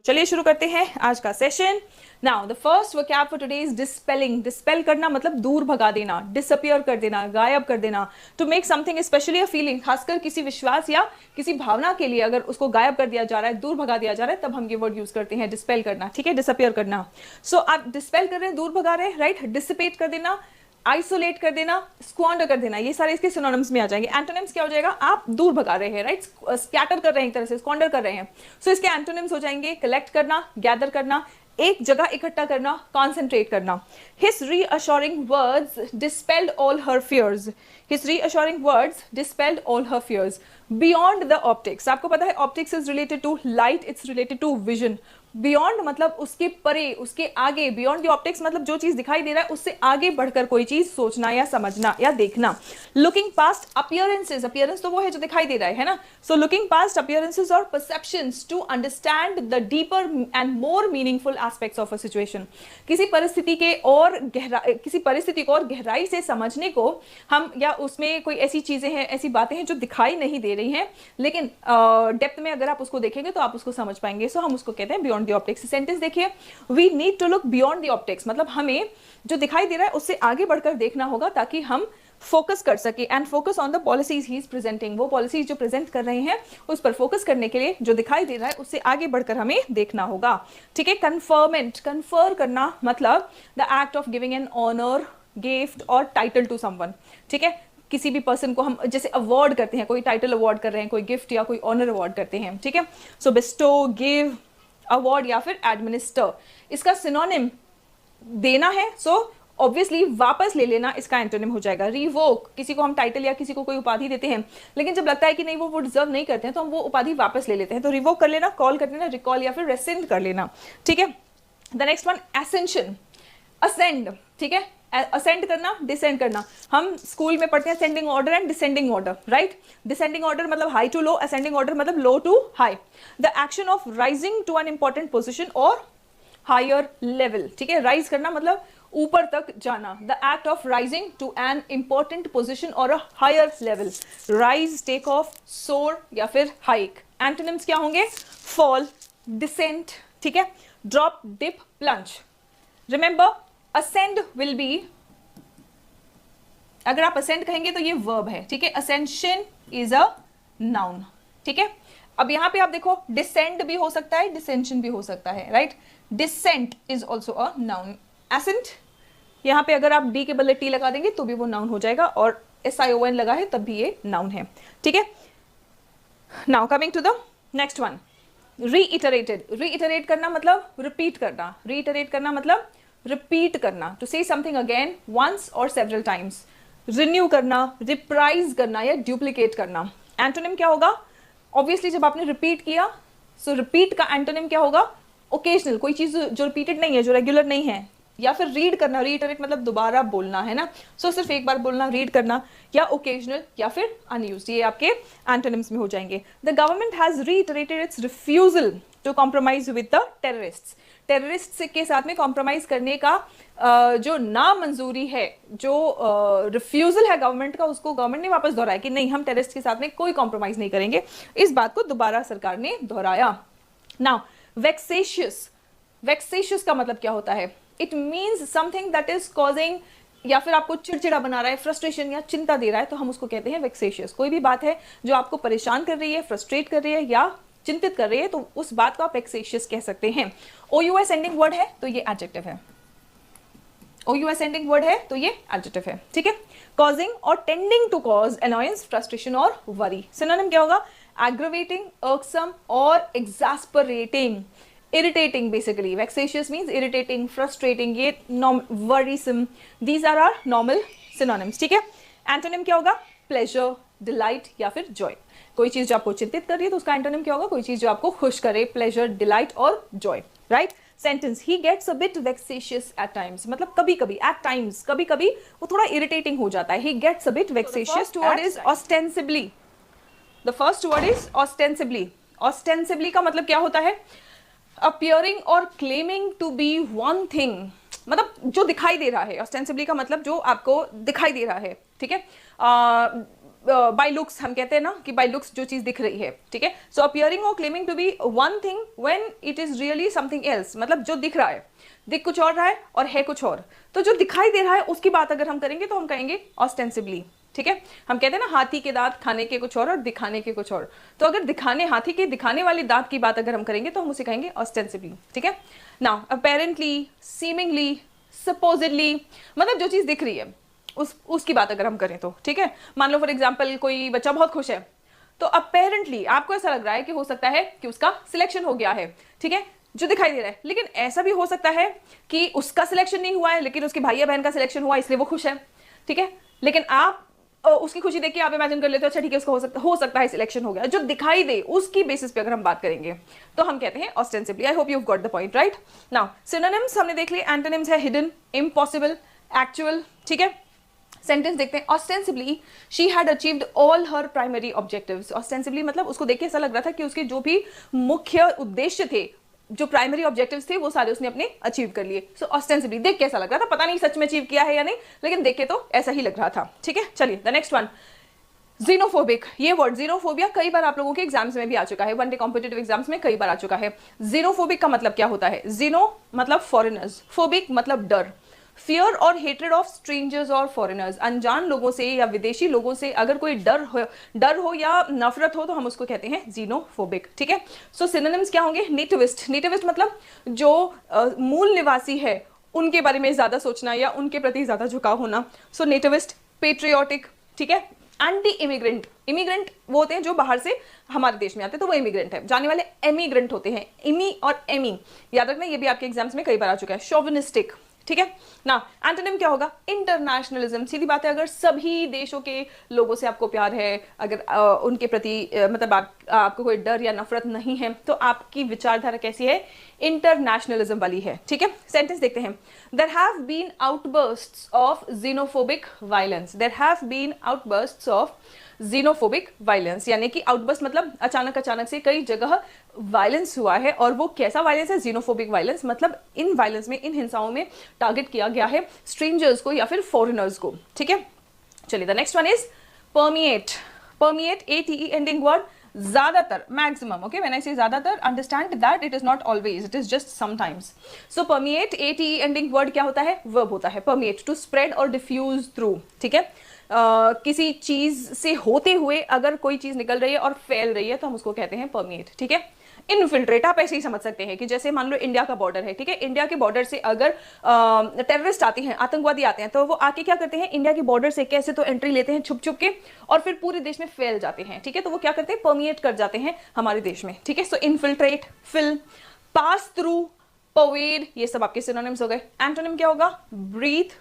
चलिए शुरू करते हैं आज का session. Now the first vocab for today is dispelling. Dispel करना मतलब दूर भगा देना, डिसअपियर कर देना, गायब कर देना। To make something specially a feeling, खासकर किसी विश्वास या किसी भावना के लिए अगर उसको गायब कर दिया जा रहा है, दूर भगा दिया जा रहा है, तब हम ये वर्ड यूज करते हैं डिस्पेल करना। ठीक है, डिसअपियर करना। सो आप डिस्पेल कर रहे हैं, दूर भगा रहे हैं, राइट। डिसिपेट कर देना, आइसोलेट कर देना, स्क्वांडर कर देना, ये सारे इसके सिनोनिम्स में आ जाएंगे। एंटोनिम्स क्या हो जाएगा? आप दूर भगा रहे हैं, राइट, स्कैटर कर रहे हैं, एक तरह से स्क्वांडर कर रहे हैं। सो इसके एंटोनिम्स हो जाएंगे कलेक्ट करना, गैदर करना, एक जगह इकट्ठा करना, कॉन्सेंट्रेट करना। His reassuring words dispelled all her fears. His reassuring words dispelled all her fears. Beyond the optics, आपको पता है optics is related to light, it's related to vision. Beyond मतलब उसके परे, उसके आगे। बियॉन्ड द ऑप्टिक्स मतलब जो चीज दिखाई दे रहा है उससे आगे बढ़कर कोई चीज सोचना या समझना या देखना। लुकिंग पास्ट अपीयरेंसेस, अपीयरेंस तो वो है जो दिखाई दे रहा है ना। सो लुकिंग पास्ट अपीयरेंसेस और perceptions to understand the deeper and more meaningful aspects of a situation. किसी परिस्थिति को और गहराई से समझने को हम, या उसमें कोई ऐसी चीजें हैं, ऐसी बातें हैं जो दिखाई नहीं दे रही हैं, लेकिन डेप्थ में अगर आप उसको देखेंगे तो आप उसको समझ पाएंगे। सो हम उसको कहते हैं बियॉन्ड द ऑप्टिक्स। सेंटेंस देखिए, we need to look beyond the optics, मतलब हमें जो दिखाई दे रहा है उससे आगे बढ़कर देखना होगा ताकि हम फोकस कर सके। And focus on the policies he is presenting, वो पॉलिसीज जो प्रेजेंट कर रहे हैं उस पर फोकस करने के लिए जो दिखाई दे रहा है उससे आगे बढ़कर हमें देखना होगा। ठीक है। कन्फर्मेंट, कन्फर करना मतलब the act of giving an honour, gift और टाइटल टू समवन। ठीक है, किसी भी पर्सन को हम जैसे अवार्ड करते हैं, कोई टाइटल अवार्ड कर रहे हैं, कोई गिफ्ट या कोई ऑनर अवार्ड करते हैं। ठीक है। सो बेस्टो, गिव, अवार्ड या फिर एडमिनिस्टर। इसका सिनोनिम देना है, सो ऑब्वियसली वापस ले लेना इसका एंटोनिम हो जाएगा। रिवोक, किसी को हम टाइटल या किसी को कोई उपाधि देते हैं लेकिन जब लगता है कि नहीं वो डिजर्व नहीं करते हैं तो हम वो उपाधि वापस ले लेते हैं। तो रिवोक कर लेना, कॉल कर लेना, रिकॉल या फिर रेसेंड कर लेना। ठीक है। The next one ascension, ascend. ठीक है, असेंड करना, डिसेंड करना। हम स्कूल में पढ़ते हैं ascending order and descending order, right. Descending order मतलब high to low, ascending order मतलब low to high. The action of rising to an important position और हायर लेवल। ठीक है, राइज करना मतलब ऊपर तक जाना। The act of rising to an important position और a higher level. Rise, take off, soar या फिर हाइक। एंटोनिम्स क्या होंगे? Fall, descent. ठीक है, drop, dip, plunge. Remember ascend will be, अगर आप ascend कहेंगे तो ये verb है। ठीक है, ascension is a noun। ठीक है, अब यहां पे आप देखो descend भी हो सकता है, descension भी हो सकता है, right. descent is also a noun। ascent यहां पे अगर आप d के बदले t लगा देंगे तो भी वो noun हो जाएगा, और sion लगा है तब भी ये noun है। ठीक है। now coming to the next one, reiterated। reiterate करना मतलब repeat करना, reiterate करना मतलब रिपीट करना, to say something again, once और सेवरल टाइम्स। रिन्यू करना, रिप्राइज करना या डुप्लीकेट करना। एंटोनिम क्या होगा? ऑब्वियसली जब आपने रिपीट किया, सो रिपीट का एंटोनिम क्या होगा? ओकेजनल, कोई चीज जो रिपीटेड नहीं है, जो रेगुलर नहीं है। या फिर रीड करना, रीइटरेट मतलब दोबारा बोलना है ना। सो सिर्फ एक बार बोलना, रीड करना, या ओकेजनल या फिर अनयूज्ड, ये आपके एंटोनिम्स में हो जाएंगे। The government has reiterated its refusal to compromise with the terrorists. Terrorist के साथ में कॉम्प्रोमाइज करने का जो नामंजूरी है, जो रिफ्यूजल है गवर्नमेंट का, उसको गवर्नमेंट ने वापस दोहराया कि नहीं, हम टेररिस्ट के साथ में कोई कॉम्प्रोमाइज नहीं करेंगे। इस बात को दोबारा सरकार ने दोहराया। नाउ वेक्सेशियस, वेक्सेशियस का मतलब क्या होता है? It means something that is causing, या फिर आपको चिड़चिड़ा बना रहा है, फ्रस्ट्रेशन या चिंता दे रहा है, तो हम उसको कहते हैं वेक्सेशियस। कोई भी बात है जो आपको परेशान कर रही है, फ्रस्ट्रेट कर रही है या चिंतित कर रही है, तो उस बात को आप वेक्सेशियस कह सकते हैं। OUS एंडिंग वर्ड है तो ये एडजेक्टिव है। OUS एंडिंग वर्ड है तो ये एडजेक्टिव है। ठीक है। कॉजिंग और tending to cause annoyance, frustration और वरी। सिनोनिम क्या होगा? एग्ग्रेवेटिंग, irksome और exasperating, irritating basically। vexatious means irritating, frustrating, ये worrisome, these are our normal synonyms। ठीक है। एंटोनिम क्या होगा? प्लेजर, डिलाइट या फिर जॉय। कोई चीज जो आपको चिंतित कर रही है तो उसका एंटोनिम क्या होगा? कोई चीज जो आपको खुश करे, प्लेजर, डिलाइट और joy, right. Sentence, he gets a bit vexatious at times, मतलब कभी कभी, एट टाइम्स कभी कभी वो थोड़ा इरिटेटिंग हो जाता है। He gets a bit vexatious. Word is ostensibly. The first word is ostensibly. Ostensibly का मतलब क्या होता है? अपीयरिंग और claiming to be one thing, मतलब जो दिखाई दे रहा है। ऑस्टेंसिबली का मतलब जो आपको दिखाई दे रहा है। ठीक है। बाय लुक्स हम कहते हैं ना कि बाय लुक्स जो चीज दिख रही है, ठीक है। सो अपियरिंग और claiming to be one thing when it is really something else, मतलब जो दिख रहा है, दिख कुछ और रहा है और है कुछ और। तो जो दिखाई दे रहा है उसकी बात अगर हम करेंगे तो हम कहेंगे ऑस्टेंसिबली, ठीक है। हम कहते हैं ना हाथी के दांत खाने के कुछ और दिखाने के कुछ और, तो अगर दिखाने, हाथी के दिखाने वाले दांत की बात अगर हम करेंगे तो हम उसे कहेंगे ऑस्टेंसिबली, ठीक है। नाउ अपेरेंटली, सीमिंगली, सपोजिडली, मतलब जो चीज दिख रही है उसकी बात अगर हम करें तो, ठीक है। मान लो फॉर एग्जाम्पल कोई बच्चा बहुत खुश है, तो अपेरेंटली आपको ऐसा लग रहा है कि हो सकता है कि उसका सिलेक्शन हो गया है, ठीक है, जो दिखाई दे रहा है। लेकिन ऐसा भी हो सकता है कि उसका सिलेक्शन नहीं हुआ है लेकिन उसके भाई या बहन का सिलेक्शन हुआ इसलिए वो खुश है, ठीक है। लेकिन आप उसकी खुशी देख के आप इमेजिन कर लेते हो, अच्छा ठीक है उसका हो सकता है सिलेक्शन हो गया। जो दिखाई दे उसकी बेसिस पे अगर हम बात करेंगे तो हम कहते हैं ostensibly. I hope you have got the point, right. Now synonyms हमने देख लिए, एंटोनिम्स है हिडन, इम्पॉसिबल, एक्चुअल, ठीक है। सेंटेंस देखते हैं, ostensibly she had achieved all her primary objectives. Ostensibly मतलब उसको देख के ऐसा लग रहा था कि उसके जो भी मुख्य उद्देश्य थे, जो प्राइमरी ऑब्जेक्टिव्स थे, वो सारे उसने अपने अचीव कर लिए। सो ऑस्टेंसिबली देख के ऐसा लग रहा था, पता नहीं सच में अचीव किया है या नहीं, लेकिन देख के तो ऐसा ही लग रहा था, ठीक है। चलिए द नेक्स्ट वन, जीनोफोबिक। ये वर्ड जीनोफोबिया कई बार आप लोगों के एग्जाम्स में भी आ चुका है, वन डे कॉम्पिटिटिव एग्जाम्स में कई बार आ चुका है। जीनोफोबिक का मतलब क्या होता है? जीनो मतलब फॉरेनर्स, फोबिक मतलब डर, फियर और हेट्रेड ऑफ स्ट्रेंजर्स और फॉरेनर्स। अनजान लोगों से या विदेशी लोगों से अगर कोई डर हो या नफरत हो तो हम उसको कहते हैं जीनोफोबिक, ठीक है। सो सिनोनिम्स क्या होंगे? नेटिविस्ट। नेटिविस्ट मतलब जो मूल निवासी है उनके बारे में ज्यादा सोचना या उनके प्रति ज्यादा झुकाव होना। सो नेटिविस्ट। पेट्रियोटिक, ठीक है। Anti immigrant. इमिग्रेंट वो होते हैं जो बाहर से हमारे देश में आते हैं, तो वो इमिग्रेंट है। जाने वाले एमिग्रेंट होते हैं। इमी और एमी याद रखना, ये भी आपके एग्जाम्स में कई बार आ चुका है। शोविनिस्टिक, ठीक है ना। एंटोनिम क्या होगा? इंटरनेशनलिज्म। सीधी बात है, अगर सभी देशों के लोगों से आपको प्यार है, अगर उनके प्रति मतलब आपको कोई डर या नफरत नहीं है, तो आपकी विचारधारा कैसी है? इंटरनेशनलिज्म वाली है, ठीक है। सेंटेंस देखते हैं, there have been outbursts of xenophobic violence. There have been outbursts of xenophobic violence, यानी कि आउटबर्स्ट मतलब अचानक से कई जगह वायलेंस हुआ है। और वो कैसा वायलेंस है? xenophobic वायलेंस, मतलब इन वायलेंस में, इन हिंसाओं में टारगेट किया गया है स्ट्रेंजर्स को या फिर फॉरेनर्स को, ठीक है। चलिए the next one is permeate. Permeate, ATE ending word, ज्यादातर, मैक्सिमम, ओके। व्हेन आई से ज्यादातर, understand that it is not always, it is just sometimes. So permeate, ATE ending word क्या होता है? वर्ब होता है। परमिएट, टू स्प्रेड और diffuse through, ठीक है। किसी चीज से होते हुए अगर कोई चीज निकल रही है और फैल रही है तो हम उसको कहते हैं परमिएट, ठीक है। इनफिल्ट्रेट आप ऐसे ही समझ सकते हैं कि जैसे मान लो इंडिया का बॉर्डर है, ठीक है। इंडिया के बॉर्डर से अगर टेररिस्ट आते हैं, आतंकवादी आते हैं, तो वो आके क्या करते हैं? इंडिया के बॉर्डर से कैसे तो एंट्री लेते हैं छुप छुप के और फिर पूरे देश में फैल जाते हैं, ठीक है। तो वो क्या करते हैं? परमिएट कर जाते हैं हमारे देश में, ठीक है। सो इनफिल्ट्रेट, फिल, पास थ्रू, परवेड, ये सब आपके सिनोनिम्स हो गए। एंटोनिम क्या होगा? ब्रीथ,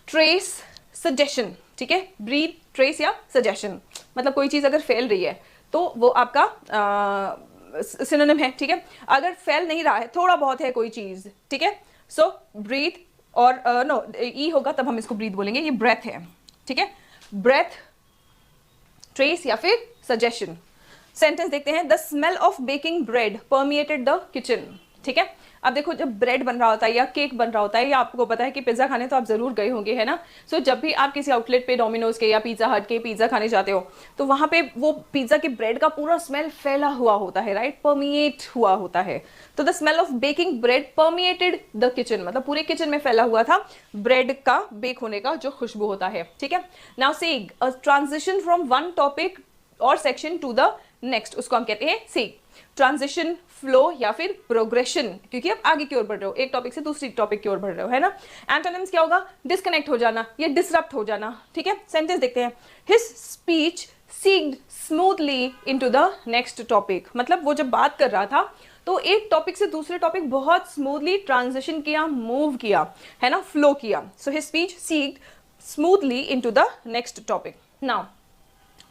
ट्रेस, सजेशन, ठीक है। ब्रीथ, ट्रेस या सजेशन, मतलब कोई चीज अगर फैल रही है तो वो आपका सिनोनिम है, ठीक है। अगर फैल नहीं रहा है, थोड़ा बहुत है कोई चीज, ठीक है। सो ब्रीथ और नो ई होगा तब हम इसको ब्रीथ बोलेंगे, ये ब्रेथ है, ठीक है। ब्रेथ, ट्रेस या फिर सजेशन। सेंटेंस देखते हैं, the smell of baking bread permeated the kitchen, ठीक है। अब देखो, जब ब्रेड बन रहा होता है या केक बन रहा होता है, या आपको पता है कि पिज्जा खाने तो आप जरूर गए होंगे, है ना। सो जब भी आप किसी आउटलेट पे, डोमिनोज के या पिज्जा हट के पिज्जा खाने जाते हो, तो वहां पे वो पिज्जा के ब्रेड का पूरा स्मेल फैला हुआ होता है, राइट, परमिएट हुआ होता है। तो the smell of baking bread permeated the kitchen, मतलब पूरे किचन में फैला हुआ था ब्रेड का बेक होने का जो खुशबू होता है, ठीक है। नाउ से a transition from one topic और सेक्शन टू द नेक्स्ट, उसको हम कहते हैं सी ट्रांजिशन, फ्लो या फिर प्रोग्रेशन, क्योंकि आप आगे की ओर बढ़ रहे हो, एक टॉपिक से दूसरी टॉपिक की ओर बढ़ रहे हो, है ना। एंटोनिम्स क्या होगा? डिस्कनेक्ट हो जाना या डिसरप्ट हो जाना, ठीक है। सेंटेंस देखते हैं, his speech segued smoothly into the next topic, मतलब वो जब बात कर रहा था तो एक टॉपिक से दूसरे टॉपिक बहुत स्मूथली ट्रांजिशन किया, मूव किया, है ना, फ्लो किया। So his speech segued smoothly into the next topic. Now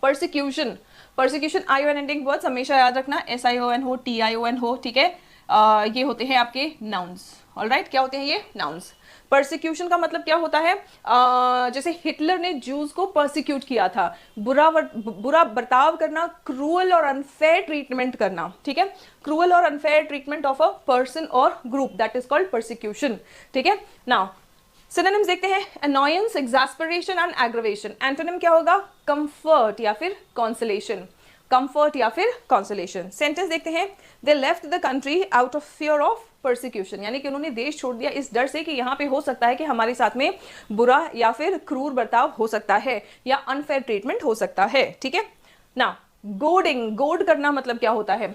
persecution. Persecution, ION ending words हमेशा याद रखना, SION हो, TION हो, ठीक है। ये होते हैं आपके नाउन्स, ऑलराइट। क्या होते हैं ये? नाउन्स। परसिक्यूशन का मतलब क्या होता है? जैसे हिटलर ने ज्यूज को परसिक्यूट किया था, बुरा बर्ताव करना, क्रूअल और अनफेयर ट्रीटमेंट करना, ठीक है। क्रूअल और unfair treatment of a person और group, that is called persecution, ठीक है। नाउ सिनोनिम्स देखते हैं, annoyance, exasperation and aggravation. Antonym क्या होगा, कंफर्ट या फिर कॉन्सोलेशन, कंफर्ट या फिर कॉन्सोलेशन। सेंटेंस देखते हैं, they left the country out of fear of persecution, यानी कि उन्होंने देश छोड़ दिया इस डर से कि यहाँ पे हो सकता है कि हमारे साथ में बुरा या फिर क्रूर बर्ताव हो सकता है या अनफेयर ट्रीटमेंट हो सकता है। ठीक है ना। गोडिंग, गोड करना मतलब क्या होता है,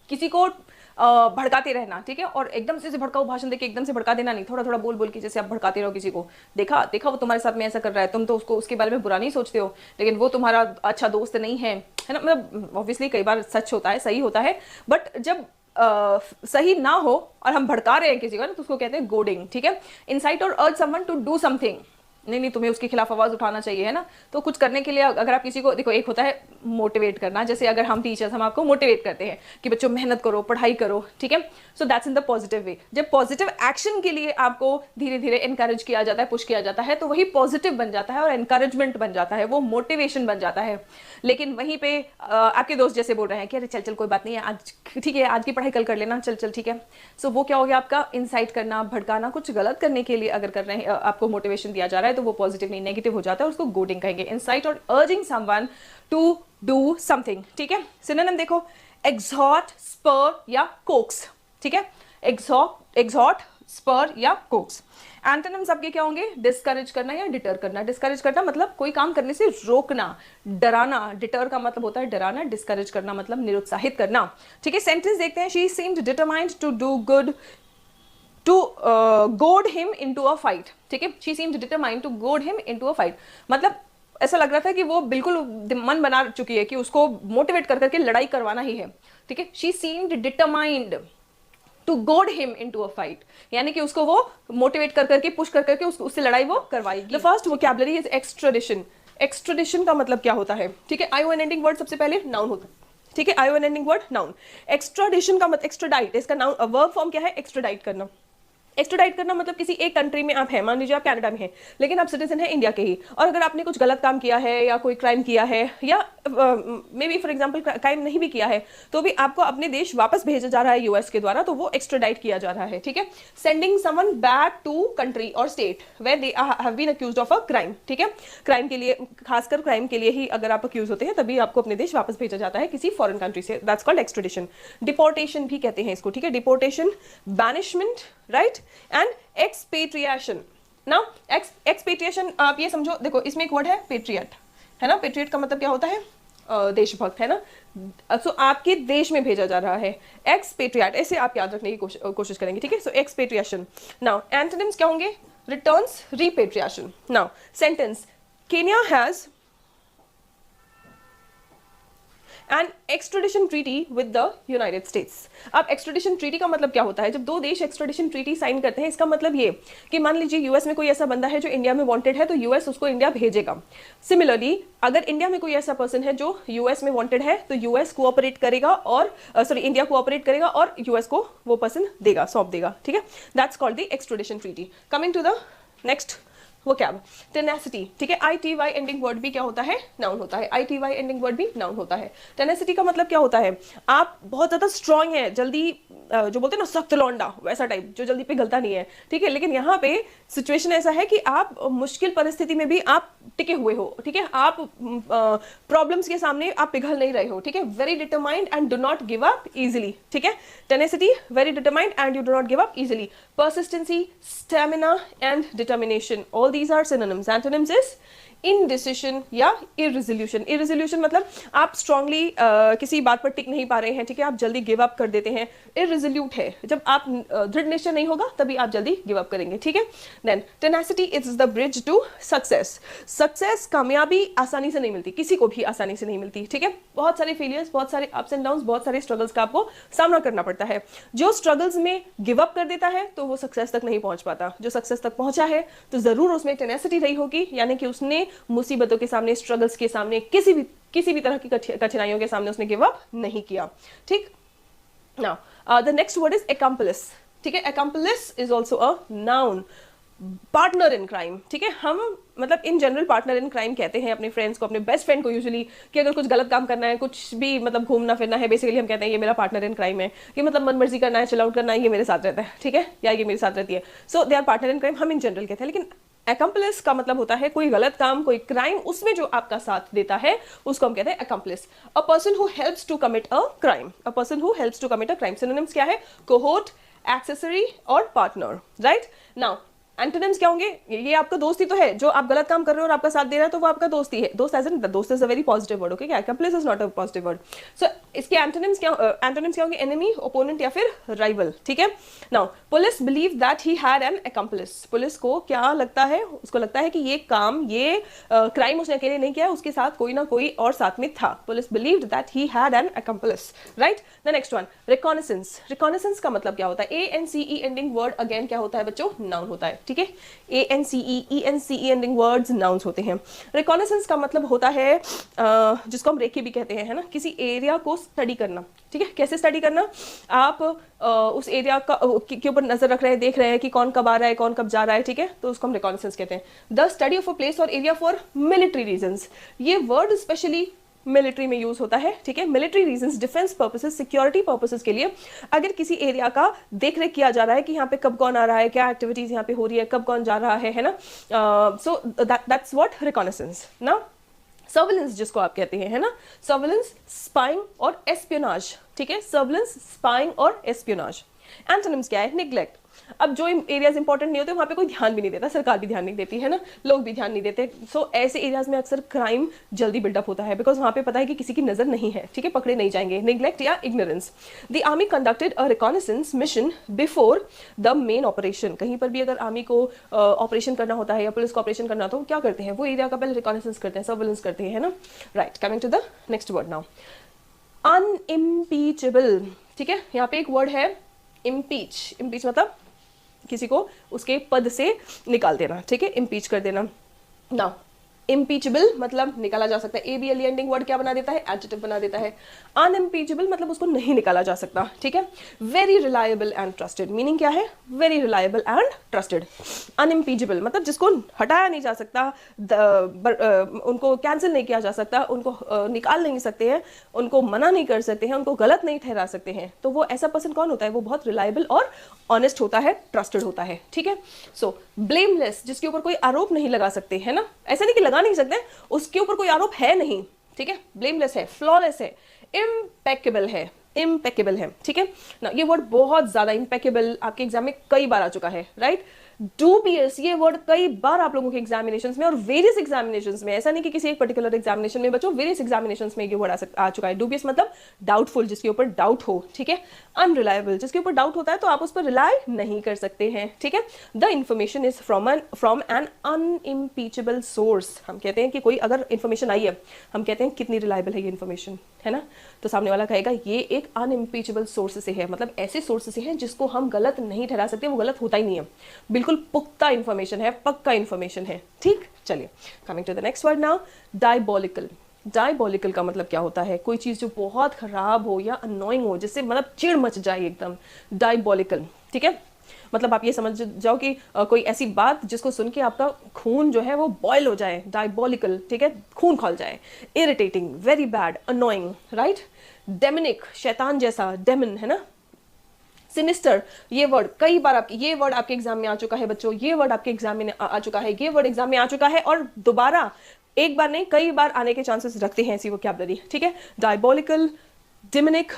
किसी को भड़काते रहना, ठीक है, और एकदम से भड़काऊ भाषण देके एकदम से भड़का देना नहीं, थोड़ा थोड़ा बोल बोल के जैसे आप भड़काते रहो किसी को, देखा देखा वो तुम्हारे साथ में ऐसा कर रहा है, तुम तो उसको उसके बारे में बुरा नहीं सोचते हो, लेकिन वो तुम्हारा अच्छा दोस्त नहीं है, है ना। मतलब ऑब्वियसली कई बार सच होता है, सही होता है, बट जब सही ना हो और हम भड़का रहे हैं किसी को तो उसको कहते हैं गोडिंग। ठीक है, इंसाइट और अर्ज समवन टू डू समथिंग, नहीं नहीं तुम्हें उसके खिलाफ आवाज उठाना चाहिए, है ना। तो कुछ करने के लिए अगर आप किसी को, देखो एक होता है मोटिवेट करना, जैसे अगर हम टीचर्स हम आपको मोटिवेट करते हैं कि बच्चों मेहनत करो, पढ़ाई करो, ठीक है, so that's in the positive way. जब पॉजिटिव एक्शन के लिए आपको धीरे धीरे एनकरेज किया जाता है, पुश किया जाता है, तो वही पॉजिटिव बन जाता है और एनकरेजमेंट बन जाता है, वो मोटिवेशन बन जाता है। लेकिन वहीं पे आपके दोस्त जैसे बोल रहे हैं कि अरे चल चल कोई बात नहीं है, आज ठीक है, आज की पढ़ाई कल कर लेना, चल चल ठीक है, सो वो क्या हो गया आपका इंसाइट करना, भड़काना, कुछ गलत करने के लिए अगर कर रहे हैं, आपको मोटिवेशन दिया जा रहा है तो वो पॉजिटिव नहीं नेगेटिव हो जाता है, उसको गोडिंग कहेंगे। इंसाइट और urging someone to do something. ठीक है, सिनोनिम देखो, एग्जॉर्ट, स्पर या कोक्स। ठीक है, एग्जॉर्ट, स्पर या कोक्स। एंटोनिम्स आपके क्या होंगे, डिस्करेज करना या डिटर करना। डिस्करेज करना मतलब कोई काम करने से रोकना, डराना, डिटर का मतलब होता है डराना, डिस्करेज करना मतलब निरुत्साहित करना। ठीक है, सेंटेंस देखते हैं, she seemed determined to do good to goad him into a fight। ठीक है, she seemed determined to goad him into a fight, मतलब ऐसा लग रहा था कि वो बिल्कुल मन बना चुकी है कि उसको मोटिवेट कर करके लड़ाई करवाना ही है। ठीक है, she seemed determined to goad him into a fight, यानी कि उसको वो मोटिवेट कर करके पुश कर करके उससे लड़ाई वो करवाएगी। The first vocabulary is extradition। Extradition का मतलब क्या होता है, ठीक है, ION एंडिंग वर्ड सबसे पहले नाउन होता है। ठीक है, ION ending word noun. Extradition का मतलब एक्स्ट्राडाइट, इसका नाउन वर्ब फॉर्म क्या है, एक्स्ट्राडाइट करना। एक्स्ट्राडाइट करना मतलब किसी एक कंट्री में आप हैं, मान लीजिए आप कनाडा में हैं, लेकिन आप सिटीजन हैं इंडिया के ही, और अगर आपने कुछ गलत काम किया है या कोई क्राइम किया है या may be for example crime नहीं भी किया है, तो भी आपको अपने देश वापस भेजा जा रहा है यूएस के द्वारा, तो वो एक्स्ट्राडाइट किया जा रहा है। ठीक है, sending someone back to country और state where they have been accused of a crime. ठीक है, क्राइम के लिए, खासकर क्राइम के लिए ही अगर आप अक्यूज होते हैं तभी आपको अपने देश वापस भेजा जाता है किसी फॉरेन कंट्री से, दैट्स कॉल्ड एक्स्ट्राडिशन। डिपोर्टेशन भी कहते हैं इसको। ठीक है, deportation, banishment, right, and expatriation. Now expatriation आप ये समझो, देखो इसमें एक वर्ड है पेट्रियट, है ना। पेट्रियट का मतलब क्या होता है, देशभक्त, है ना। सो आपके देश में भेजा जा रहा है, एक्सपेट्रियट, ऐसे आप याद रखने की कोशिश करेंगे। ठीक है, सो एक्सपेट्रिएशन। नाउ एंटोनिम्स क्या होंगे, returns, repatriation. Now sentence, Kenya has and extradition treaty with the United states. अब एक्स्ट्राडिशन ट्रीटी का मतलब क्या होता है, जब दो देश एक्स्ट्राडिशन ट्रीटी साइन करते हैं, इसका मतलब ये कि मान लीजिए यूएस में कोई ऐसा बंदा है जो इंडिया में वांटेड है, तो यूएस उसको इंडिया भेजेगा। सिमिलरली अगर इंडिया में कोई ऐसा पर्सन है जो यूएस में वांटेड है, तो यूएस कोऑपरेट करेगा और इंडिया कोऑपरेट करेगा और यूएस को वो पर्सन देगा, सौंप देगा। ठीक है, that's called the extradition treaty. Coming to the next vocab, tenacity. ठीक है, ITY एंडिंग वर्ड भी क्या होता है, नाउन होता है। ITY एंडिंग वर्ड भी नाउन होता है। टेनेसिटी का मतलब क्या होता है, आप बहुत ज्यादा स्ट्रांग है, जल्दी जो बोलते हैं ना सख्त लौंडा, वैसा टाइप जो जल्दी पिघलता नहीं है। ठीक है, लेकिन यहाँ पे सिचुएशन ऐसा है कि आप मुश्किल परिस्थिति में भी आप टिके हुए हो। ठीक है, आप प्रॉब्लम्स के सामने आप पिघल नहीं रहे हो। ठीक है, very determined and do not give up easily. ठीक है, tenacity, very determined and you do not give up easily. Persistency, stamina and determination, all these are synonyms. Antonyms is indecision या इरेजोल्यूशन। इरेजोल्यूशन मतलब आप स्ट्रांगली किसी बात पर टिक नहीं पा रहे हैं। ठीक है, आप जल्दी गिव अप कर देते हैं। इरेजोल्यूट है जब आप दृढ़ निश्चय नहीं होगा तभी आप जल्दी गिव अप करेंगे। ठीक है, then tenacity is the bridge to success. Success, कामयाबी आसानी से नहीं मिलती, किसी को भी आसानी से नहीं मिलती। ठीक है, बहुत सारे फेलियर्स, बहुत सारे अप्स एंड डाउन्स, बहुत सारे स्ट्रगल्स का आपको सामना करना पड़ता है। जो स्ट्रगल्स में गिव अप कर देता है तो वो सक्सेस तक नहीं पहुंच पाता। जो सक्सेस तक पहुंचा है तो जरूर उसमें टेनेसिटी रही होगी, यानी कि उसने मुसीबतों के सामने, स्ट्रगल्स के सामने, किसी भी तरह की कठिनाइयों के सामने उसने गिव अप नहीं किया। ठीक, now the next word is accomplice। ठीक है, accomplice is also a noun. Partner in crime, ठीक है, हम मतलब in general partner in crime कहते हैं अपने फ्रेंड्स को, अपने बेस्ट फ्रेंड को यूजुअली, कि अगर कुछ गलत काम करना है, कुछ भी मतलब घूमना फिरना है, बेसिकली हम कहते हैं ये मेरा पार्टनर इन क्राइम है, कि मतलब मन मर्जी करना है, चिल आउट करना है, ये मेरे साथ रहता है, ठीक है, या ये मेरे साथ रहती है, so they are partner in crime, हम इन जनरल कहते हैं। लेकिन accomplice का मतलब होता है कोई गलत काम, कोई क्राइम, उसमें जो आपका साथ देता है उसको हम कहते हैं accomplice। a person who helps to commit a crime, a person who helps to commit a crime, synonyms क्या है, cohort, accessory और partner, right? now एंटोनिम्स क्या होंगे, ये आपका दोस्ती तो है, जो आप गलत काम कर रहे हो और आपका साथ दे रहा है तो वो आपका दोस्ती है, दोस्त एज एन दोस्त is a very positive word, okay, accomplice is not a positive word. So इसके एंटोनिम्स क्या होंगे, एनिमी, ओपोनेंट या फिर राइवल, ठीक है। Now police believe that he had an accomplice, police को क्या लगता है, उसको लगता है कि ये काम, ये क्राइम उसने अकेले नहीं किया, उसके साथ कोई ना कोई और साथ में था, police believed that he had an accomplice, right. The next one, reconnaissance, reconnaissance का मतलब क्या होता है, ANCE एंडिंग वर्ड अगेन क्या होता है बच्चों, नाउन होता है, ठीक है, ANCE ENCE ending words nouns होते हैं। रिकॉनेसेंस का मतलब होता है जिसको हम रेकी भी कहते हैं, है ना, किसी एरिया को स्टडी करना, ठीक है, कैसे स्टडी करना, आप उस एरिया का के ऊपर नजर रख रहे हैं, देख रहे हैं कि कौन कब आ रहा है, कौन कब जा रहा है, ठीक है, तो उसको हम रिकॉनेसेंस कहते हैं। The study of a place और एरिया फॉर मिलिट्री रीजंस, ये वर्ड स्पेशली मिलिट्री में यूज होता है, ठीक है, military reasons, defence purposes, security purposes के लिए अगर किसी एरिया का देख रेख किया जा रहा है कि यहाँ पे कब कौन आ रहा है, क्या एक्टिविटीज यहाँ पे हो रही है, कब कौन जा रहा है ना, सो दैट्स व्हाट रिकॉनेसेंस। ना सर्विलेंस जिसको आप कहते हैं, है ना, सर्विलेंस, स्पाइंग और एस्पियोनाज, ठीक है, सर्विलेंस, स्पाइंग और एस्पियोनाज। एंटोनिम्स क्या है, निग्लेक्ट, अब जो एरियाज इंपॉर्टेंट नहीं होते वहां पे कोई ध्यान भी नहीं देता, सरकार भी ध्यान नहीं देती है ना, लोग भी ध्यान नहीं देते, सो ऐसे एरियाज में अक्सर क्राइम जल्दी बिल्डअप होता है, बिकॉज वहां पे पता है कि किसी की नजर नहीं है, ठीक है, पकड़े नहीं जाएंगे, निग्लेक्ट या ignorance. The army conducted a reconnaissance mission before the main operation, कहीं पर भी अगर आर्मी को ऑपरेशन करना होता है या पुलिस को ऑपरेशन करना होता है, क्या करते हैं, वो एरिया का पहले रिकॉनेसेंस करते हैं, सर्विलेंस करते हैं, है ना, right. Coming to the next word now, unimpeachable, ठीक है, यहाँ पे एक वर्ड है इम्पीच, इम्पीच मतलब किसी को उसके पद से निकाल देना, ठीक है, इम्पीच कर देना। नाउ इम्पीचेबल मतलब निकाला जा सकता है, ABLE एंडिंग वर्ड क्या बना देता है, एडजेक्टिव बना देता है। अनइम्पीचेबल मतलब उसको नहीं निकाला जा सकता, ठीक है। Very reliable and trusted, meaning क्या है, वेरी रिलायबल एंड ट्रस्टेड। अनइम्पीचेबल मतलब जिसको हटाया नहीं जा सकता, उनको कैंसिल नहीं किया जा सकता, उनको निकाल नहीं सकते हैं, उनको मना नहीं कर सकते हैं, उनको गलत नहीं ठहरा सकते हैं, तो वो ऐसा पर्सन कौन होता है, वो बहुत रिलायबल और ऑनेस्ट होता है, ट्रस्टेड होता है, ठीक है। सो ब्लेमलेस, जिसके ऊपर कोई आरोप नहीं लगा सकते, है ना, ऐसा नहीं कि लगा नहीं सकते, उसके ऊपर कोई आरोप है नहीं, ठीक है, ब्लेमलेस है, फ्लॉलेस है, इम्पेकेबल है, इम्पेकेबल है, ठीक है ना। ये वर्ड बहुत ज्यादा, इम्पेकेबल आपके एग्जाम में कई बार आ चुका है, राइट। डूबियस, ये वर्ड कई बार आप लोगों के एग्जामिनेशंस में और वेरियस एग्जामिनेशंस में, ऐसा नहीं कि किसी एक पर्टिकुलर एग्जामिनेशन में बच्चों, वेरियस एग्जामिनेशंस में ये वर्ड आ चुका है। डूबियस मतलब डाउटफुल, जिसके ऊपर डाउट हो, ठीक है। अनरिलायबल, जिसके ऊपर डाउट होता है तो आप उस पर रिलाई नहीं कर सकते हैं, ठीक है। The information is from an unimpeachable source, हम कहते हैं कि कोई अगर इंफॉर्मेशन आई है, हम कहते हैं कितनी रिलायबल है ये इंफॉर्मेशन, है ना, तो सामने वाला कहेगा ये एक अनइम्पीचेबल सोर्स से है, मतलब ऐसे सोर्स से है जिसको हम गलत नहीं ठहरा सकते, वो गलत होता ही नहीं है, बिल्कुल पुख्ता इंफॉर्मेशन है, पक्का इंफॉर्मेशन है, ठीक। चलिए coming to the next word now, diabolical. Diabolical का मतलब क्या होता है, कोई चीज जो बहुत खराब हो या अनोइंग हो, जिससे मतलब चिढ़ मच जाए एकदम, डायबॉलिकल, ठीक है। मतलब आप ये समझ जाओ कि कोई ऐसी बात जिसको सुन के आपका खून जो है वो बॉयल हो जाए, डायबॉलिकल, ठीक है, खून खौल जाए। Irritating, very bad, annoying, right. Demonic, शैतान जैसा, डेमन, है ना। सिनिस्टर, ये वर्ड कई बार ये वर्ड आपके एग्जाम में आ चुका है बच्चों, ये वर्ड आपके एग्जाम में आ चुका है, ये वर्ड एग्जाम में आ चुका है और दोबारा एक बार नहीं कई बार आने के चांसेस रखते हैं ऐसी वोकैबुलरी, ठीक है। डायबॉलिकल, डेमनिक,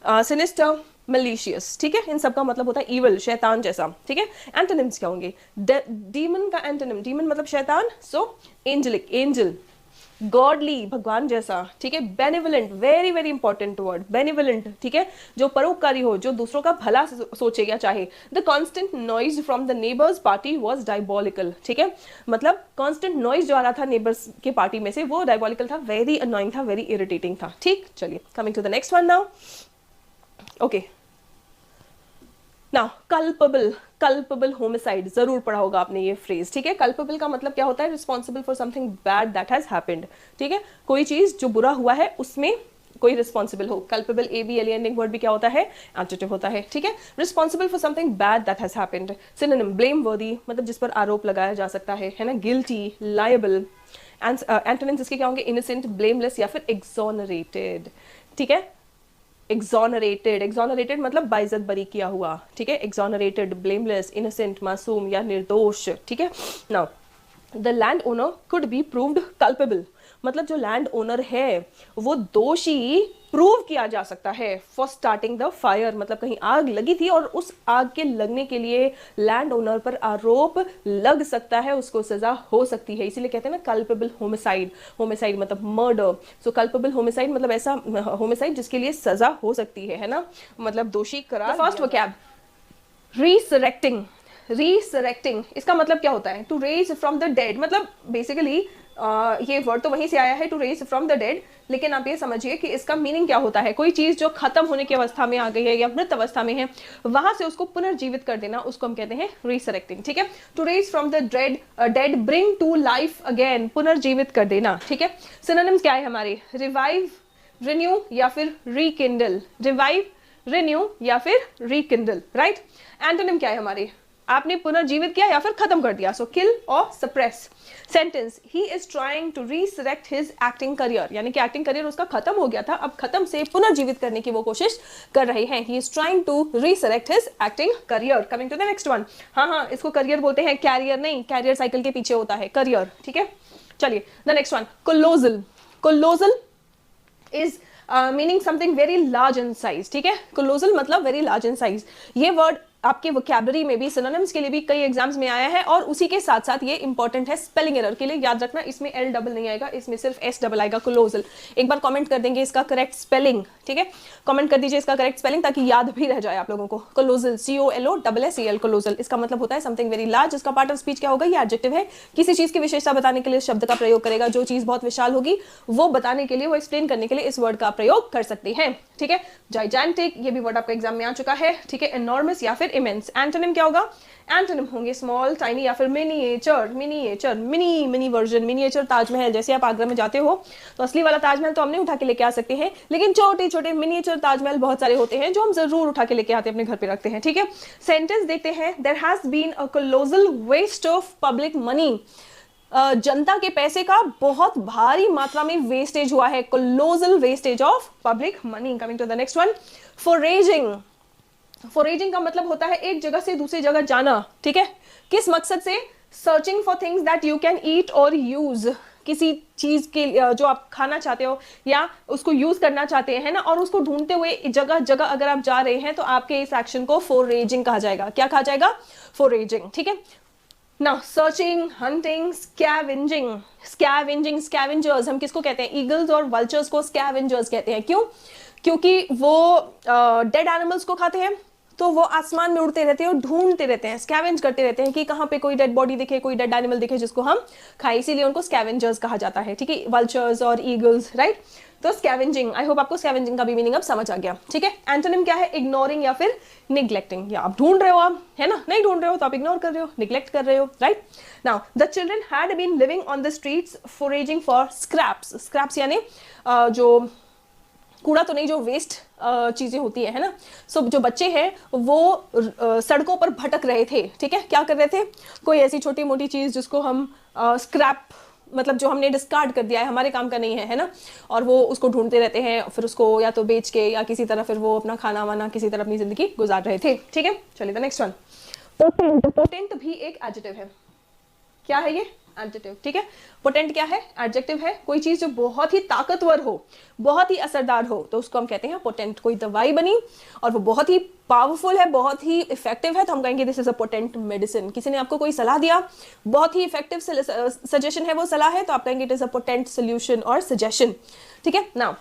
सिनिस्टर, मलिशियस, ठीक है, इन सब का मतलब होता है इवल, शैतान जैसा, ठीक है। एंटोनिम्स क्या होंगे, डीमन का एंटोनिम, डीमन मतलब शैतान, सो एंजेलिक, एंजल, गॉडली, भगवान जैसा, ठीक है। Benevolent, very very important word, benevolent, ठीक है, जो परोपकारी हो, जो दूसरों का भला सोचे या चाहे। The constant noise from the neighbours party was diabolical, ठीक है, मतलब कॉन्स्टेंट नॉइज जो आ रहा था नेबर्स के पार्टी में से वो डायबॉलिकल था, वेरी अनोइंग था, वेरी इरिटेटिंग था, ठीक। चलिए coming to the next one now, okay now culpable, culpable homicide, जरूर पढ़ा होगा आपने ये फ्रेज, ठीक है। कल्पेबल का मतलब क्या होता है, responsible for something bad that has happened, ठीक है, कोई चीज जो बुरा हुआ है उसमें कोई रिस्पॉन्सिबल हो, कल्पेबल ए बी एलियनिंग वर्ड भी क्या होता है, एडजेक्टिव होता है, ठीक है। Responsible for something bad that has happened, synonym blame वर्दी मतलब जिस पर आरोप लगाया जा सकता है ना, गिल्टी, लायबल। एंटोनिम्स इसके क्या होंगे, इनोसेंट, ब्लेमलेस या फिर एक्सोनरेटेड, ठीक है। एक्सोनरेटेड, एक्सोनरेटेड मतलब बाइज्जत बरी किया हुआ, ठीक है। एक्सोनरेटेड, ब्लेमलेस, इनोसेंट, मासूम या निर्दोष, ठीक है। Now the land owner could be proved culpable मतलब जो लैंड ओनर है वो दोषी प्रूव किया जा सकता है फॉर स्टार्टिंग द फायर मतलब कहीं आग लगी थी और उस आग के लगने के लिए लैंड ओनर पर आरोप लग सकता है, उसको सजा हो सकती है, इसीलिए कहते हैं ना कल्पेबल होमिसाइड, होमिसाइड मतलब मर्डर, सो कल्पेबल होमिसाइड मतलब ऐसा होमिसाइड जिसके लिए सजा हो सकती है ना, मतलब दोषी करार। फर्स्ट वोकैब रिसरेक्टिंग, रिसरेक्टिंग इसका मतलब क्या होता है, to raise from the dead मतलब बेसिकली ये वर्ड तो वहीं से आया है to raise from the dead, लेकिन आप ये समझिए कि इसका मीनिंग क्या होता है, कोई चीज जो खत्म होने की अवस्था में आ गई है या मृत अवस्था में है वहां से उसको पुनर्जीवित कर देना, उसको हम कहते हैं रिसरेक्टिंग, ठीक है। To raise from the dead bring to life again, पुनर्जीवित कर देना, ठीक है। सिनोनिम्स क्या है हमारे, रिवाइव, रिन्यू या फिर रिकिंडल, रिवाइव, रिन्यू या फिर रिकिंडल, राइट। एंटोनिम क्या है हमारे, आपने पुनर्जीवित किया या फिर खत्म कर दिया, सो किल और suppress. Sentence, he is trying to resurrect his acting career, यानी कि एक्टिंग करियर उसका खत्म हो गया था, अब खत्म से पुनर्जीवित करने की वो कोशिश कर रहे हैं, he is trying to resurrect his acting career. Coming to the next one, हाँ इसको करियर बोलते हैं, कैरियर नहीं, कैरियर साइकिल के पीछे होता है, करियर, ठीक है। चलिए the next one, colossal, colossal is meaning something very large in size, ठीक है। कोलोजल मतलब वेरी लार्ज इन साइज, ये वर्ड आपके वोकैबुलरी में भी सिनोनिम्स के लिए भी कई एग्जाम्स में आया है और उसी के साथ साथ ये इंपॉर्टेंट है स्पेलिंग एरर के लिए, याद रखना इसमें एल डबल नहीं आएगा, इसमें सिर्फ एस डबल आएगा, कोलोजल। एक बार कमेंट कर देंगे इसका करेक्ट स्पेलिंग, ठीक है, कमेंट कर दीजिए इसका करेक्ट स्पेलिंग ताकि याद भी रह जाए आप लोगों को। कोलोजल, COLOSSEL, कोलोजल, इसका मतलब होता है समथिंग वेरी लार्ज, इसका पार्ट ऑफ स्पीच क्या होगा, ये एडजेक्टिव है, किसी चीज की विशेषता बताने के लिए शब्द का प्रयोग करेगा, जो चीज बहुत विशाल होगी वो बताने के लिए, वो एक्सप्लेन करने के लिए इस वर्ड का प्रयोग कर सकते हैं, ठीक है। जाइजेंटिक, ये भी वर्ड आपका एग्जाम में आ चुका है, ठीक है। एनॉर्मस या फिर इमेंस, एंटोनिम क्या होगा, एंटोनिम होंगे स्मॉल, टाइनी या फिर miniature, miniature, mini version, miniature Taj Mahal, जैसे आप आगरा में जाते हो तो असली वाला ताजमहल तो हम नहीं उठा के लेके आ सकते हैं, लेकिन छोटे छोटे मिनिएचर ताजमहल बहुत सारे होते हैं जो हम जरूर उठा के लेके आते हैं, अपने घर पे रखते हैं, ठीक है। सेंटेंस देखते हैं, there has been a colossal waste of public money, जनता के पैसे का बहुत भारी मात्रा में वेस्टेज हुआ है, colossal wastage of public money. Coming to the next one, foraging, foraging का मतलब होता है एक जगह से दूसरी जगह जाना, ठीक है, किस मकसद से, searching for things that you can eat और यूज, किसी चीज के जो आप खाना चाहते हो या उसको यूज करना चाहते हैं ना, और उसको ढूंढते हुए जगह जगह अगर आप जा रहे हैं तो आपके इस एक्शन को फोरेजिंग कहा जाएगा, क्या कहा जाएगा, फोरेजिंग, ठीक है। Now searching, hunting, scavenging, scavenging, scavengers हम किसको कहते हैं, ईगल्स और वल्चर्स को स्कैवेंजर्स कहते हैं, क्यों, क्योंकि वो डेड एनिमल्स को खाते हैं, तो वो आसमान में उड़ते रहते हैं और ढूंढते रहते हैं, स्कैवेंज करते रहते हैं कि कहाँ पे कोई डेड बॉडी दिखे, कोई डेड एनिमल दिखे जिसको हम खाएं, इसीलिए उनको स्कैवेंजर्स कहा जाता है, ठीक है, वल्चर्स और ईगल्स, राइट। तो स्कैवेंजिंग, आई होप आपको स्कैवेंजिंग का भी मीनिंग अब समझ आ गया, ठीक है। एंटोनिम क्या है, इग्नोरिंग या फिर निग्लेक्टिंग, या आप ढूंढ रहे हो आप, है ना, नहीं ढूंढ रहे हो तो आप इग्नोर कर रहे हो, निग्लेक्ट कर रहे हो, right. Now the children had been living on the streets foraging for scraps, scraps यानी जो कूड़ा तो नहीं, जो वेस्ट चीजें होती है ना, सो जो बच्चे हैं वो सड़कों पर भटक रहे थे, ठीक है, क्या कर रहे थे, कोई ऐसी छोटी मोटी चीज जिसको हम स्क्रैप मतलब जो हमने डिस्कार्ड कर दिया है, हमारे काम का नहीं है ना, और वो उसको ढूंढते रहते हैं, फिर उसको या तो बेच के या किसी तरह फिर वो अपना खाना वाना किसी तरह अपनी जिंदगी गुजार रहे थे, ठीक है। चलिए the next one, potent, potent भी एक एडजेक्टिव है, क्या है ये, एडजेक्टिव, ठीक है। पोटेंट क्या है, एडजेक्टिव है, कोई चीज जो बहुत ही ताकतवर हो, बहुत ही असरदार हो, तो उसको हम कहते हैं पोटेंट। कोई दवाई बनी और वो बहुत ही पावरफुल है, बहुत ही इफेक्टिव है, तो हम कहेंगे this is a potent medicine. किसी ने आपको कोई सलाह दिया, बहुत ही इफेक्टिव सजेशन है, वो सलाह है, तो आप कहेंगे it is a potent solution और सजेशन, ठीक है। नाउ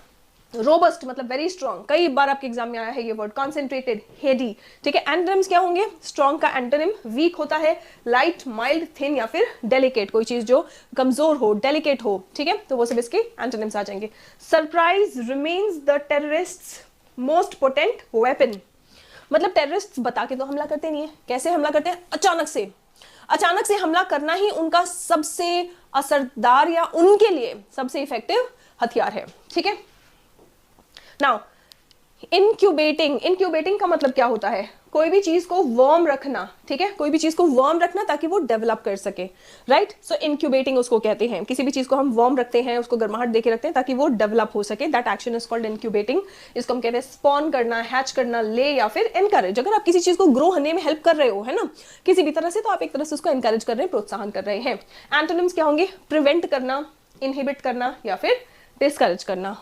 रोबस्ट मतलब वेरी स्ट्रॉन्ग, कई बार आपके एग्जाम में आया है ये वर्ड, कॉन्सेंट्रेटेड, हेडी, ठीक है। एंटोनिम्स क्या होंगे, स्ट्रॉन्ग का एंटोनिम वीक होता है, लाइट, माइल्ड, थिन या फिर डेलिकेट, कोई चीज जो कमजोर हो, डेलिकेट हो, ठीक है, तो वो सब इसके एंटोनिम्स आ जाएंगे। Surprise remains the terrorists most potent weapon, मतलब टेररिस्ट बता के तो हमला करते नहीं है, कैसे हमला करते हैं, अचानक से हमला करना ही उनका सबसे असरदार या उनके लिए सबसे इफेक्टिव हथियार है, ठीक है। नाउ इंक्यूबेटिंग, इंक्यूबेटिंग का मतलब क्या होता है, कोई भी चीज को वार्म रखना, ठीक है, कोई भी चीज को वार्म रखना ताकि वो डेवलप कर सके, राइट। सो इंक्यूबेटिंग उसको कहते हैं, किसी भी चीज को हम वार्म रखते हैं, उसको गर्माहट देके रखते हैं ताकि वो डेवलप हो सके, दैट एक्शन इज कॉल्ड इंक्यूबेटिंग। इसको हम कहते हैं स्पॉन करना, हैच करना, ले या फिर एनकरेज। अगर आप किसी चीज को ग्रो होने में हेल्प कर रहे हो, है ना, किसी भी तरह से, तो आप एक तरह से उसको एनकरेज कर रहे हैं, प्रोत्साहन कर रहे हैं। एंटोनिम्स क्या होंगे, प्रिवेंट करना, इनहिबिट करना या फिर डिस्करेज करना।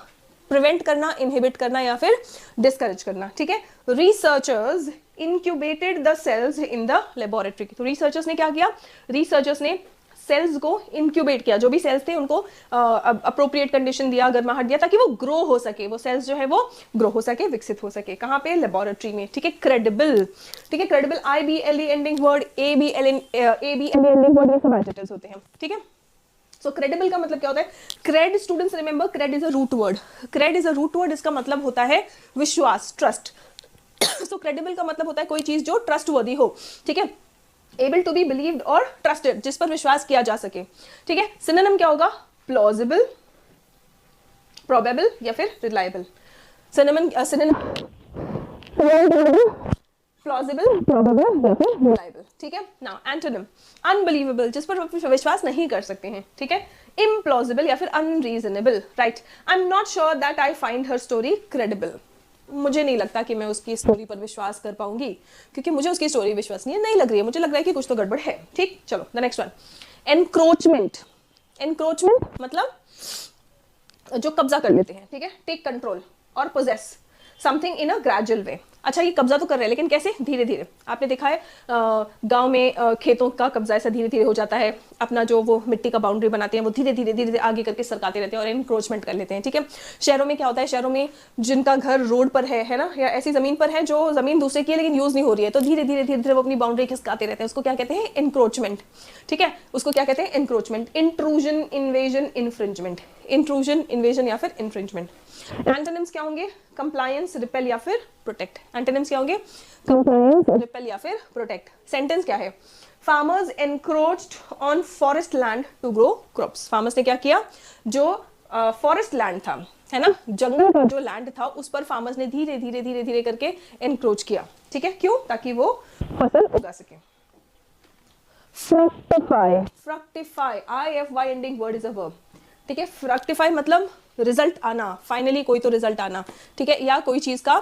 प्रिवेंट करना, इनहिबिट करना या फिर डिस्करेज करना, ठीक है। Researchers incubated the cells in the laboratory. तो रिसर्चर्स ने क्या किया, रिसर्चर्स ने सेल्स को इंक्यूबेट किया, जो भी सेल्स थे उनको अप्रोप्रिएट कंडीशन दिया, गर्माहट दिया ताकि वो ग्रो हो सके, वो सेल्स जो है वो ग्रो हो सके, विकसित हो सके। कहाँ पे, लेबोरेटरी में, ठीक है। क्रेडिबल, ठीक है, credible IBLE ending word, ABLE ending word, ये सब एडजेक्टिव्स होते हैं, ठीक है। सो क्रेडिबल का मतलब क्या होता है, cred, students remember cred is a root word, cred is a root word, इसका मतलब होता है विश्वास, ट्रस्ट। सो क्रेडिबल का मतलब होता है कोई चीज जो ट्रस्टवर्दी हो, ठीक है, एबल टू बी बिलीव्ड और ट्रस्टेड, जिस पर विश्वास किया जा सके, ठीक है। सिनोनिम क्या होगा, प्लॉजिबल, प्रोबेबल या फिर रिलायबल। सिनोनिम प्लॉजिबल, प्रोबेबल या फिर रिलायबल, ठीक है। नाउ एंटोनिम, अनबिलीवेबल, जिस पर विश्वास नहीं कर सकते हैं, ठीक है। इम्प्लॉजिबल या फिर unreasonable, right. I am not sure that I find her story credible. मुझे नहीं लगता कि मैं उसकी स्टोरी पर विश्वास कर पाऊंगी, क्योंकि मुझे उसकी स्टोरी विश्वसनीय नहीं लग रही है, मुझे लग रहा है कि कुछ तो गड़बड़ है, ठीक। चलो the next one, encroachment. Encroachment मतलब जो कब्जा कर लेते हैं, ठीक है, टेक कंट्रोल और possess something in a gradual way. अच्छा, ये कब्जा तो कर रहे हैं, लेकिन कैसे, धीरे धीरे। आपने देखा है गांव में खेतों का कब्जा ऐसा धीरे धीरे हो जाता है, अपना जो वो मिट्टी का बाउंड्री बनाते हैं वो धीरे धीरे धीरे धीरे आगे करके सरकाते रहते हैं और एनक्रोचमेंट कर लेते हैं, ठीक है। शहरों में क्या होता है, शहरों में जिनका घर रोड पर है ना, या ऐसी जमीन पर है जो जमीन दूसरे की है लेकिन यूज नहीं हो रही है, तो धीरे धीरे धीरे धीरे वो अपनी बाउंड्री खिसकाते रहते हैं, उसको क्या कहते हैं, एनक्रोचमेंट, ठीक है, उसको क्या कहते हैं, encroachment. Intrusion, invasion, infringement, intrusion, invasion या फिर इन्फ्रिंजमेंट। एंटोनिम्स क्या होंगे, कंप्लायंस, रिपेल या फिर प्रोटेक्ट। एंटोनिम्स क्या होंगे, कंप्लायंस, रिपेल या फिर प्रोटेक्ट। सेंटेंस क्या है, farmers encroached on forest land to grow crops. Farmers ने क्या किया, जो फॉरेस्ट लैंड था, है ना, जंगल का जो लैंड था, उस पर फार्मर्स ने धीरे धीरे धीरे धीरे करके एनक्रोच किया, ठीक है। क्यों, ताकि वो फसल उगा सके। Fructify, fructify, IFY ending word is a verb, ठीक है। फ्रक्टिफाई मतलब रिजल्ट आना, फाइनली कोई तो रिजल्ट आना, ठीक है, या कोई चीज का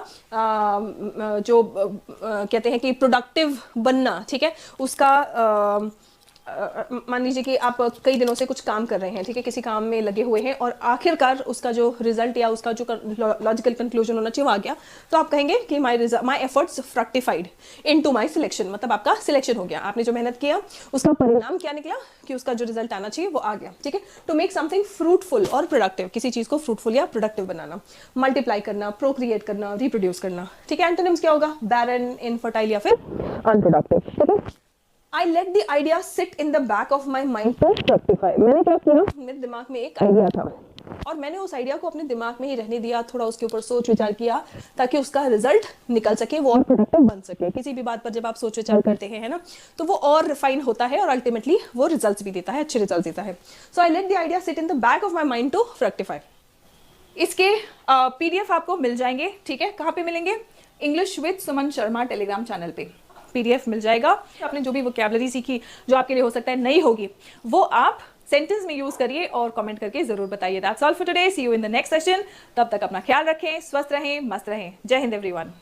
कहते हैं कि प्रोडक्टिव बनना, ठीक है, उसका मान लीजिए कि आप कई दिनों से कुछ काम कर रहे हैं, ठीक है, किसी काम में लगे हुए हैं और आखिरकार उसका जो रिजल्ट या उसका जो लॉजिकल कंक्लूजन होना चाहिए वो आ गया, तो आप कहेंगे कि my efforts fructified into my selection, मतलब आपका सिलेक्शन हो गया, आपने जो मेहनत किया उसका परिणाम क्या निकला कि उसका जो रिजल्ट आना चाहिए वो आ गया, ठीक है। टू मेक समथिंग फ्रूटफुल और प्रोडक्टिव, किसी चीज को फ्रूटफुल या प्रोडक्टिव बनाना, मल्टीप्लाई करना, प्रोक्रिएट करना, रिप्रोड्यूस करना, ठीक है। एंटोनिम्स क्या होगा, बैरन, इनफर्टाइल या फिर अनप्रोडक्टिव, ठीक है। I let the idea sit in the back of my mind to fructify. मैंने क्या किया, मेरे दिमाग में एक आइडिया था और मैंने उस आइडिया को अपने दिमाग में ही रहने दिया, थोड़ा उसके ऊपर सोच विचार किया ताकि उसका रिजल्ट निकल सके, वो और प्रोडक्टिव बन सके। किसी भी बात पर जब आप सोच विचार करते हैं, है ना, तो वो और रिफाइन होता है और अल्टीमेटली वो रिजल्ट्स भी देता है, अच्छे रिजल्ट देता है। So I let the idea sit in the back of my mind to fructify. इसके PDF आपको मिल जाएंगे, ठीक है। कहाँ पे मिलेंगे, English with Suman Sharma Telegram channel पे PDF मिल जाएगा। आपने जो भी वोकैबुलरी सीखी जो आपके लिए हो सकता है नई होगी, वो आप सेंटेंस में यूज करिए और कमेंट करके जरूर बताइए। That's all for today, see you in the next session. तब तक अपना ख्याल रखें, स्वस्थ रहें, मस्त रहें। जय हिंद एवरीवन।